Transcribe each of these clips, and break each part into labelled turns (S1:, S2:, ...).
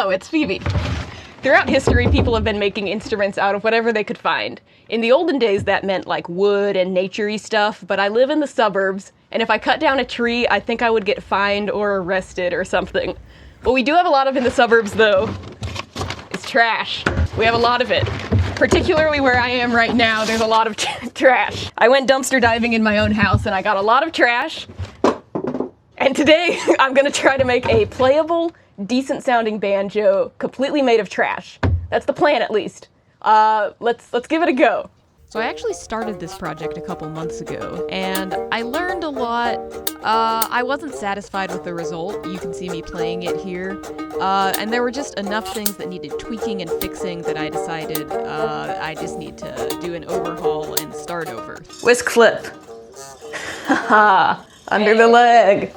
S1: Hello, it's Phoebe. Throughout history, people have been making instruments out of whatever they could find. In the olden days, that meant like wood and nature-y stuff, but I live in the suburbs, and if I cut down a tree, I think I would get fined or arrested or something. What we do have a lot of in the suburbs, though, is trash. We have a lot of it. Particularly where I am right now, there's a lot of trash. I went dumpster diving in my own house, and I got a lot of trash. And today, I'm gonna try to make a playable, decent-sounding banjo completely made of trash. That's the plan, at least. Let's give it a go.
S2: So I actually started this project a couple months ago, and I learned a lot. I wasn't satisfied with the result. You can see me playing it here. And there were just enough things that needed tweaking and fixing that I decided I just need to do an overhaul and start over.
S1: Whisk flip. Haha, under the leg.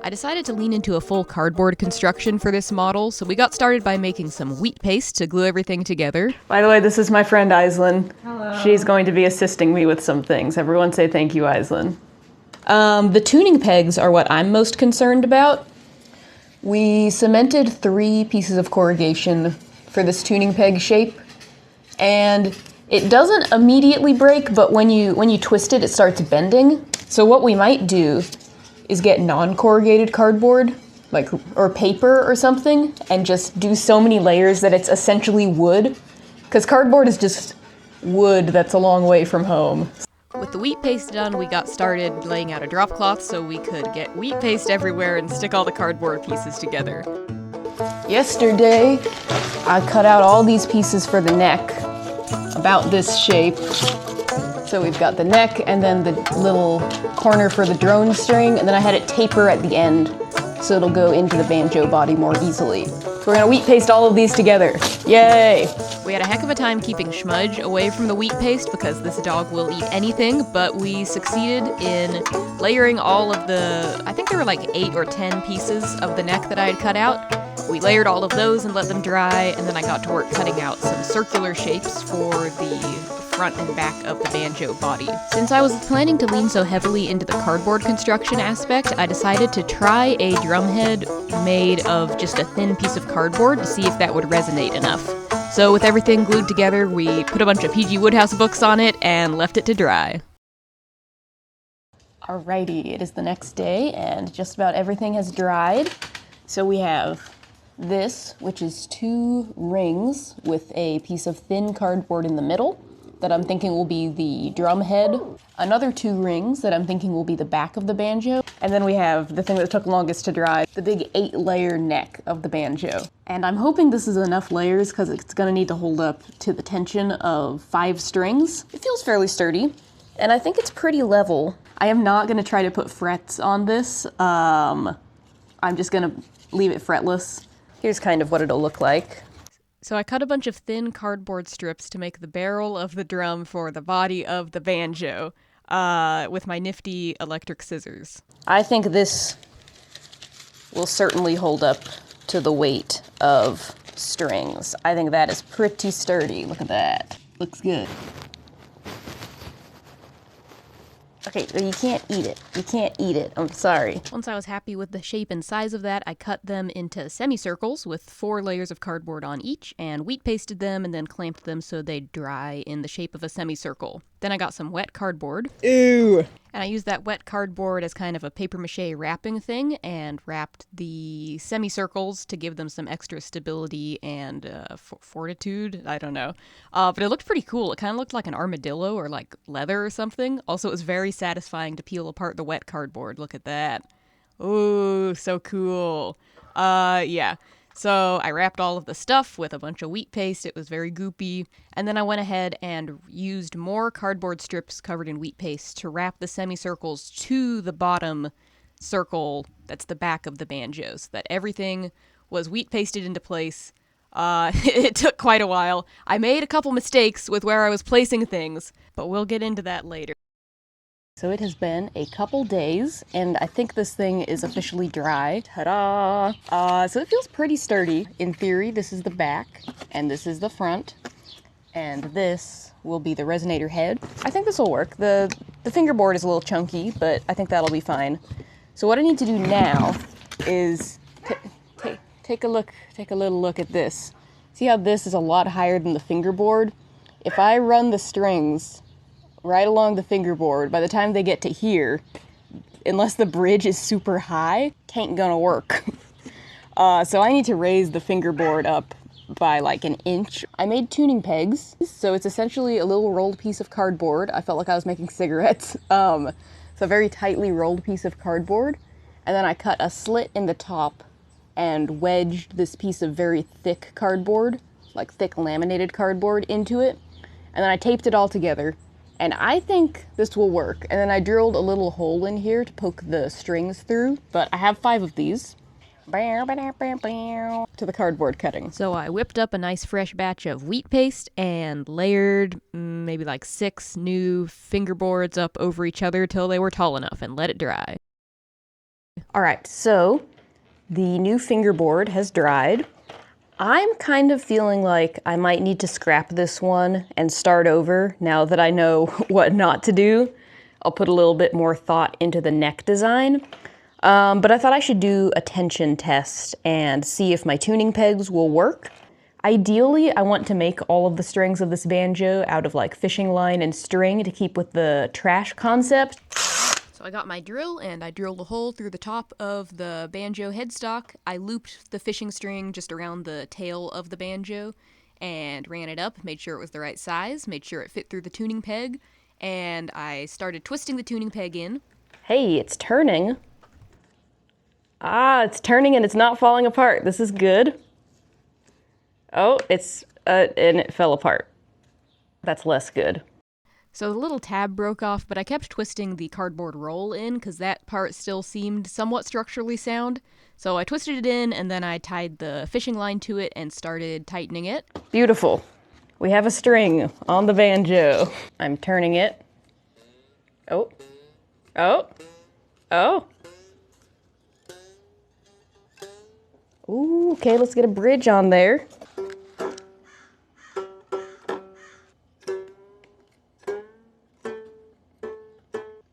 S2: I decided to lean into a full cardboard construction for this model, so we got started by making some wheat paste to glue everything together.
S1: By the way, this is my friend Aislinn.
S3: Hello.
S1: She's going to be assisting me with some things. Everyone say thank you, Aislinn.
S2: The tuning pegs are what I'm most concerned about. We cemented 3 pieces of corrugation for this tuning peg shape, and it doesn't immediately break, but when you twist it, it starts bending. So what we might do is get non-corrugated cardboard, or paper or something, and just do so many layers that it's essentially wood. Because cardboard is just wood that's a long way from home. With the wheat paste done, we got started laying out a drop cloth so we could get wheat paste everywhere and stick all the cardboard pieces together.
S1: Yesterday, I cut out all these pieces for the neck, about this shape. So we've got the neck and then the little corner for the drone string, and then I had it taper at the end so it'll go into the banjo body more easily. So we're gonna wheat paste all of these together. Yay!
S2: We had a heck of a time keeping Schmudge away from the wheat paste because this dog will eat anything, but we succeeded in layering all of the, I think there were like 8 or 10 pieces of the neck that I had cut out. We layered all of those and let them dry, and then I got to work cutting out some circular shapes for the front and back of the banjo body. Since I was planning to lean so heavily into the cardboard construction aspect, I decided to try a drumhead made of just a thin piece of cardboard to see if that would resonate enough. So with everything glued together, we put a bunch of P.G. Wodehouse books on it and left it to dry.
S1: Alrighty, it is the next day and just about everything has dried. So we have this, which is 2 rings with a piece of thin cardboard in the middle that I'm thinking will be the drum head. Another 2 rings that I'm thinking will be the back of the banjo. And then we have the thing that took longest to dry, the big 8-layer neck of the banjo. And I'm hoping this is enough layers because it's gonna need to hold up to the tension of 5 strings. It feels fairly sturdy, and I think it's pretty level. I am not gonna try to put frets on this. I'm just gonna leave it fretless. Here's kind of what it'll look like.
S2: So I cut a bunch of thin cardboard strips to make the barrel of the drum for the body of the banjo with my nifty electric scissors.
S1: I think this will certainly hold up to the weight of strings. I think that is pretty sturdy. Look at that. Looks good. Okay, you can't eat it. You can't eat it. I'm sorry.
S2: Once I was happy with the shape and size of that, I cut them into semicircles with 4 layers of cardboard on each and wheat pasted them and then clamped them so they'd dry in the shape of a semicircle. Then I got some wet cardboard.
S1: Ew!
S2: And I used that wet cardboard as kind of a papier-mâché wrapping thing and wrapped the semicircles to give them some extra stability and fortitude. I don't know. But it looked pretty cool. It kind of looked like an armadillo or like leather or something. Also, it was very satisfying to peel apart the wet cardboard. Look at that. Ooh, so cool. Yeah. So I wrapped all of the stuff with a bunch of wheat paste. It was very goopy. And then I went ahead and used more cardboard strips covered in wheat paste to wrap the semicircles to the bottom circle that's the back of the banjo, so that everything was wheat pasted into place. It took quite a while. I made a couple mistakes with where I was placing things, but we'll get into that later.
S1: So it has been a couple days, and I think this thing is officially dry. Ta-da! So it feels pretty sturdy. In theory, this is the back, and this is the front, and this will be the resonator head. I think this will work. The fingerboard is a little chunky, but I think that'll be fine. So what I need to do now is take a little look at this. See how this is a lot higher than the fingerboard? If I run the strings right along the fingerboard, by the time they get to here, unless the bridge is super high, tain't gonna work. So I need to raise the fingerboard up by like an inch. I made tuning pegs, so it's essentially a little rolled piece of cardboard. I felt like I was making cigarettes. It's a very tightly rolled piece of cardboard, and then I cut a slit in the top and wedged this piece of very thick cardboard, like thick laminated cardboard, into it, and then I taped it all together. And I think this will work. And then I drilled a little hole in here to poke the strings through, but I have 5 of these. To the cardboard cutting.
S2: So I whipped up a nice fresh batch of wheat paste and layered maybe like 6 new fingerboards up over each other till they were tall enough and let it dry.
S1: All right, so the new fingerboard has dried. I'm kind of feeling like I might need to scrap this one and start over now that I know what not to do. I'll put a little bit more thought into the neck design. But I thought I should do a tension test and see if my tuning pegs will work. Ideally, I want to make all of the strings of this banjo out of like fishing line and string to keep with the trash concept.
S2: So I got my drill and I drilled a hole through the top of the banjo headstock. I looped the fishing string just around the tail of the banjo and ran it up, made sure it was the right size, made sure it fit through the tuning peg, and I started twisting the tuning peg in.
S1: Hey, it's turning. Ah, it's turning and it's not falling apart. This is good. Oh, and it fell apart. That's less good.
S2: So the little tab broke off, but I kept twisting the cardboard roll in because that part still seemed somewhat structurally sound. So I twisted it in and then I tied the fishing line to it and started tightening it.
S1: Beautiful. We have a string on the banjo. I'm turning it. Oh. Oh. Oh. Ooh, okay, let's get a bridge on there.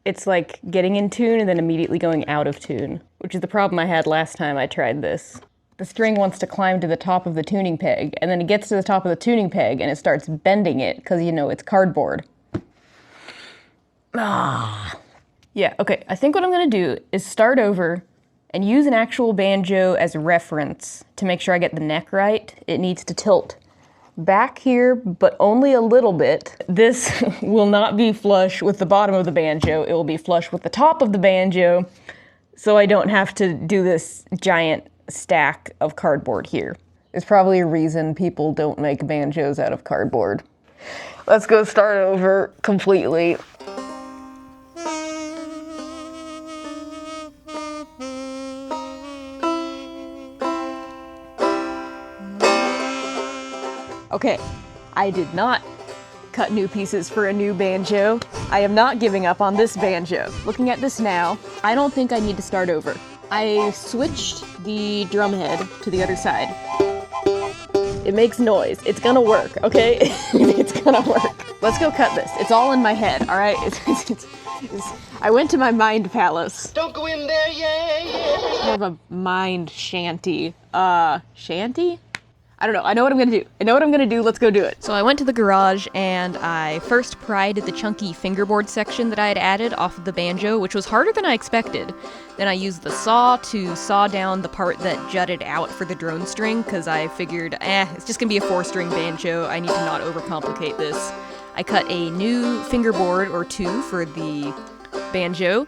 S1: It's like getting in tune and then immediately going out of tune, which is the problem I had last time I tried this. The string wants to climb to the top of the tuning peg, and then it gets to the top of the tuning peg and it starts bending it because, you know, it's cardboard. Yeah, okay, I think what I'm gonna do is start over and use an actual banjo as a reference to make sure I get the neck right. It needs to tilt back here, but only a little bit. This will not be flush with the bottom of the banjo. It will be flush with the top of the banjo, so I don't have to do this giant stack of cardboard here. There's probably a reason people don't make banjos out of cardboard. Let's go start over completely. Okay, I did not cut new pieces for a new banjo. I am not giving up on this banjo. Looking at this now, I don't think I need to start over. I switched the drum head to the other side. It makes noise. It's gonna work, okay? It's gonna work. Let's go cut this. It's all in my head, all right? I went to my mind palace.
S3: Don't go in there, yeah.
S1: More of a mind shanty. Shanty? I don't know. I know what I'm gonna do. Let's go do it.
S2: So I went to the garage and I first pried the chunky fingerboard section that I had added off of the banjo, which was harder than I expected. Then I used the saw to saw down the part that jutted out for the drone string, because I figured, it's just gonna be a 4-string banjo. I need to not overcomplicate this. I cut a new fingerboard or 2 for the banjo.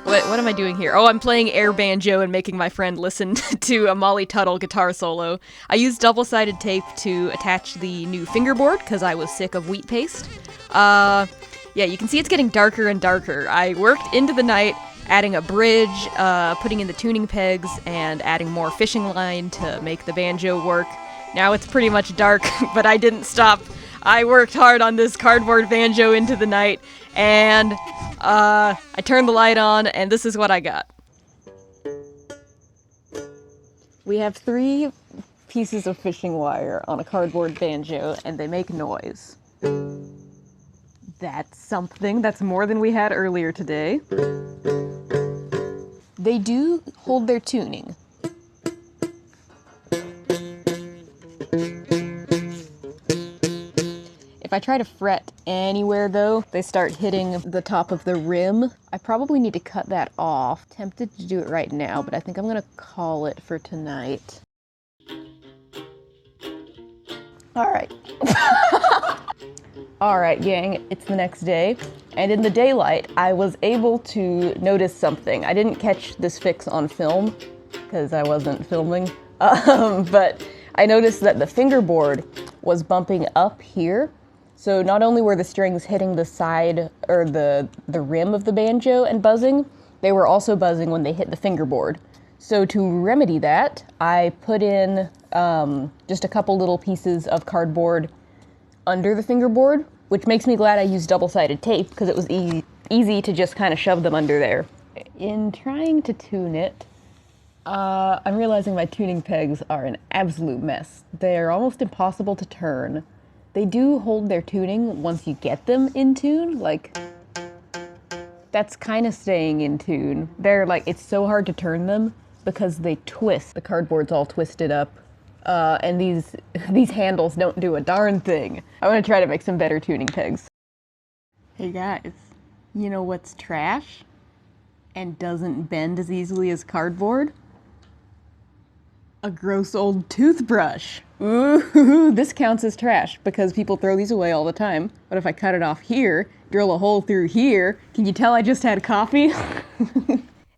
S2: What am I doing here? Oh, I'm playing air banjo and making my friend listen to a Molly Tuttle guitar solo. I used double-sided tape to attach the new fingerboard because I was sick of wheat paste. Yeah, you can see it's getting darker and darker. I worked into the night, adding a bridge, putting in the tuning pegs, and adding more fishing line to make the banjo work. Now it's pretty much dark, but I didn't stop. I worked hard on this cardboard banjo into the night, and I turned the light on, and this is what I got.
S1: We have 3 pieces of fishing wire on a cardboard banjo, and they make noise. That's something. That's more than we had earlier today. They do hold their tuning. I try to fret anywhere though, they start hitting the top of the rim. I probably need to cut that off. Tempted to do it right now, but I think I'm gonna call it for tonight. All right. All right, gang, it's the next day, and in the daylight, I was able to notice something. I didn't catch this fix on film, because I wasn't filming, but I noticed that the fingerboard was bumping up here. So not only were the strings hitting the side, or the rim of the banjo and buzzing, they were also buzzing when they hit the fingerboard. So to remedy that, I put in just a couple little pieces of cardboard under the fingerboard, which makes me glad I used double-sided tape because it was easy to just kind of shove them under there. In trying to tune it, I'm realizing my tuning pegs are an absolute mess. They're almost impossible to turn. They do hold their tuning once you get them in tune, like, that's kind of staying in tune. They're like, it's so hard to turn them because they twist. The cardboard's all twisted up. And these handles don't do a darn thing. I want to try to make some better tuning pegs. Hey guys, you know what's trash and doesn't bend as easily as cardboard? A gross old toothbrush. Ooh, this counts as trash because people throw these away all the time. But if I cut it off here, drill a hole through here, can you tell I just had coffee?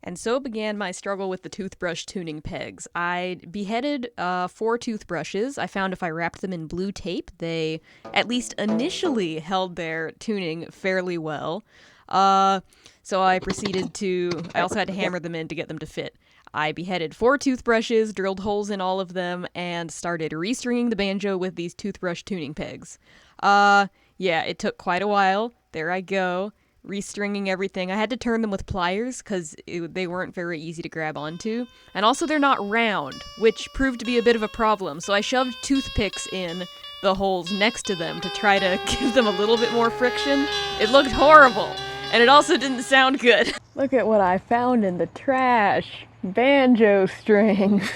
S2: And so began my struggle with the toothbrush tuning pegs. I beheaded 4 toothbrushes. I found if I wrapped them in blue tape, they at least initially held their tuning fairly well. So I proceeded to, I also had to hammer them in to get them to fit. I beheaded 4 toothbrushes, drilled holes in all of them, and started restringing the banjo with these toothbrush tuning pegs. Yeah, it took quite a while. There I go. Restringing everything. I had to turn them with pliers because they weren't very easy to grab onto. And also they're not round, which proved to be a bit of a problem. So I shoved toothpicks in the holes next to them to try to give them a little bit more friction. It looked horrible, and it also didn't sound good.
S1: Look at what I found in the trash. Banjo strings.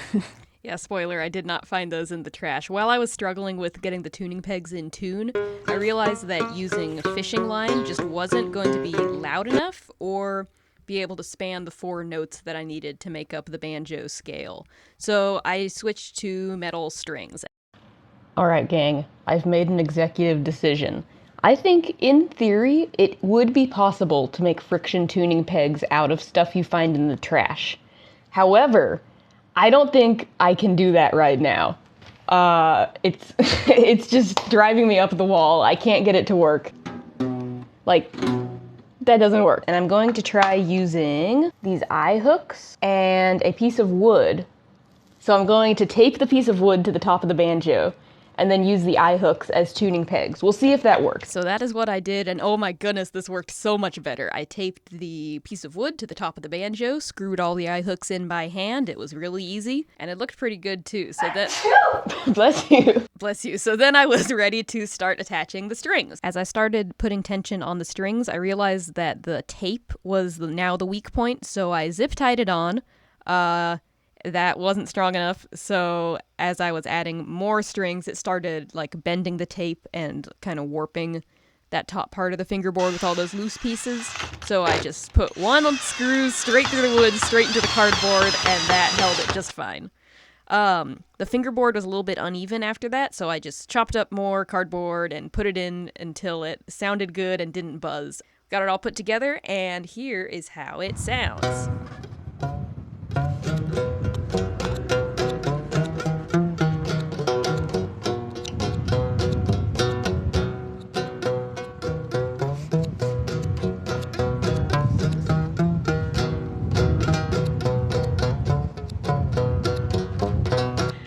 S2: Yeah, spoiler, I did not find those in the trash. While I was struggling with getting the tuning pegs in tune, I realized that using fishing line just wasn't going to be loud enough or be able to span the 4 notes that I needed to make up the banjo scale. So I switched to metal strings.
S1: Alright, gang, I've made an executive decision. I think, in theory, it would be possible to make friction tuning pegs out of stuff you find in the trash. However, I don't think I can do that right now. It's just driving me up the wall. I can't get it to work. Like, that doesn't work. And I'm going to try using these eye hooks and a piece of wood. So I'm going to tape the piece of wood to the top of the banjo and then use the eye hooks as tuning pegs. We'll see if that works.
S2: So that is what I did, and oh my goodness, this worked so much better. I taped the piece of wood to the top of the banjo, screwed all the eye hooks in by hand. It was really easy, and it looked pretty good too. So that
S1: Bless you.
S2: Bless you. So then I was ready to start attaching the strings. As I started putting tension on the strings, I realized that the tape was now the weak point, so I zip tied it on. That wasn't strong enough, so as I was adding more strings, it started like bending the tape and kind of warping that top part of the fingerboard with all those loose pieces. So I just put one screw straight through the wood, straight into the cardboard, and that held it just fine. The fingerboard was a little bit uneven after that, so I just chopped up more cardboard and put it in until it sounded good and didn't buzz. Got it all put together, and here is how it sounds.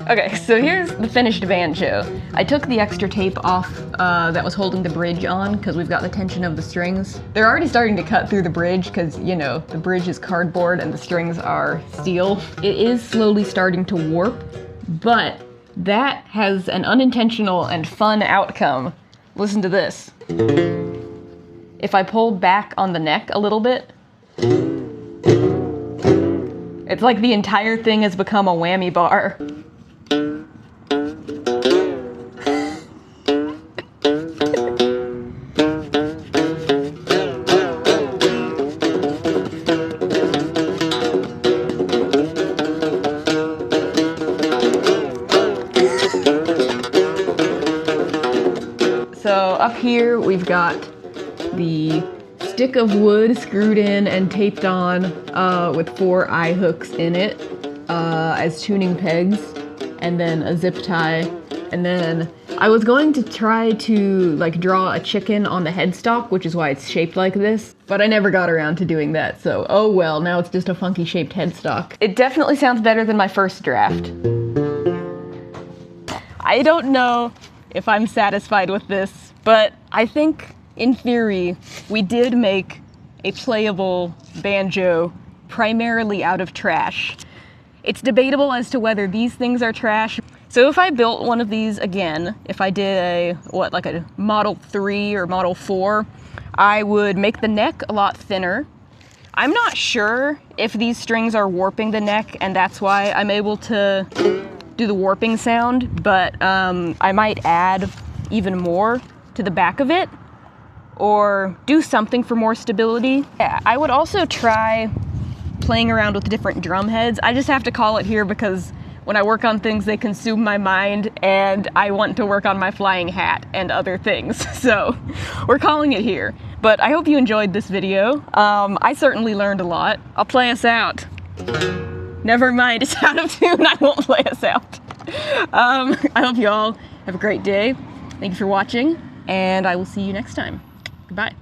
S1: Okay, so here's the finished banjo. I took the extra tape off that was holding the bridge on because we've got the tension of the strings. They're already starting to cut through the bridge because, you know, the bridge is cardboard and the strings are steel. It is slowly starting to warp, but that has an unintentional and fun outcome. Listen to this. If I pull back on the neck a little bit, it's like the entire thing has become a whammy bar. up here we've got the stick of wood screwed in and taped on with 4 eye hooks in it as tuning pegs, and then a zip tie. And then I was going to try to like draw a chicken on the headstock, which is why it's shaped like this, but I never got around to doing that, so oh well, now it's just a funky shaped headstock. It definitely sounds better than my first draft. I don't know if I'm satisfied with this, but I think in theory we did make a playable banjo primarily out of trash. It's debatable as to whether these things are trash. So if I built one of these again, if I did like a Model 3 or Model 4, I would make the neck a lot thinner. I'm not sure if these strings are warping the neck and that's why I'm able to do the warping sound, but I might add even more to the back of it or do something for more stability. Yeah, I would also try playing around with different drum heads. I just have to call it here because when I work on things, they consume my mind, and I want to work on my flying hat and other things. So we're calling it here. But I hope you enjoyed this video. I certainly learned a lot. I'll play us out. Never mind, it's out of tune. I won't play us out. I hope you all have a great day. Thank you for watching, and I will see you next time. Goodbye.